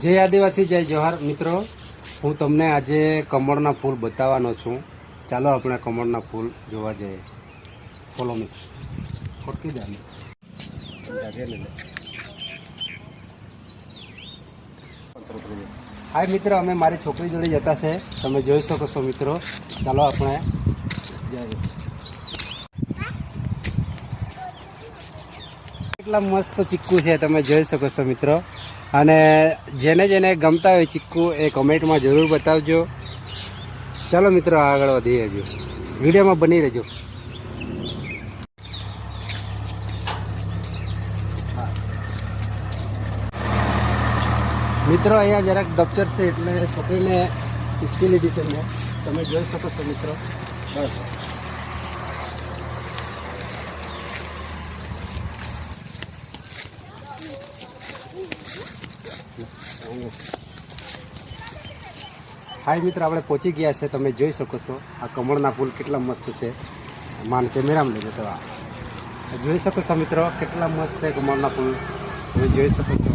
જય આદિવાસી જય જોહાર મિત્રો, હું તમને આજે કમળના ફૂલ બતાવવાનો છું. ચાલો આપણે કમળના ફૂલ જોવા જઈએ. Follow me. ફોટકી દે. હાય મિત્રો, અમે મારી છોકરી જોડે જતા છે, તમે જોઈ શકો છો મિત્રો. ચાલો આપણે જઈએ. કેટલા મસ્ત ચીક્કુ છે તમે જોઈ શકો છો મિત્રો. અને જેને જેને ગમતા હોય ચીક્કુ એ કમેન્ટમાં જરૂર બતાવજો. ચાલો મિત્રો આગળ વધી રહેજો, વિડીયોમાં બની રહેજો. મિત્રો અહીંયા જરાક દફતર છે એટલે છોકરીને ચીક્કી લીધી છે મેં, તમે જોઈ શકો છો મિત્રો. બસ હાય મિત્ર, આપણે પહોંચી ગયા છે, તમે જોઈ શકો છો. આ કમળના ફૂલ કેટલા મસ્ત છે. માન કેમેરામાં લેજો તો આ જોઈ શકો છો મિત્રો, કેટલા મસ્ત છે કમળના ફૂલ, તમે જોઈ શકો છો.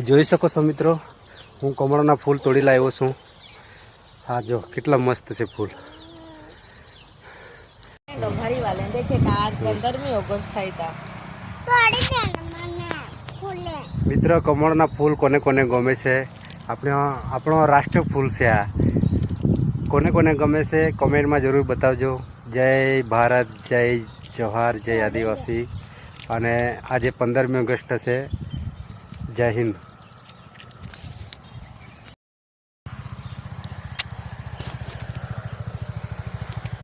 જોઈ શકો છો મિત્રો, હું કમળના ફૂલ તોડી લાવ્યો છું. હા જો કેટલા મસ્ત છે ફૂલ. મિત્રો કમળના ફૂલ કોને કોને ગમે છે? આપણો રાષ્ટ્ર ફૂલ છે આ. કોને કોને ગમે છે કમેન્ટમાં જરૂર બતાવજો. જય ભારત, જય જોહાર, જય આદિવાસી. અને આજે 15મી ઓગસ્ટ છે. જય હિન્દ.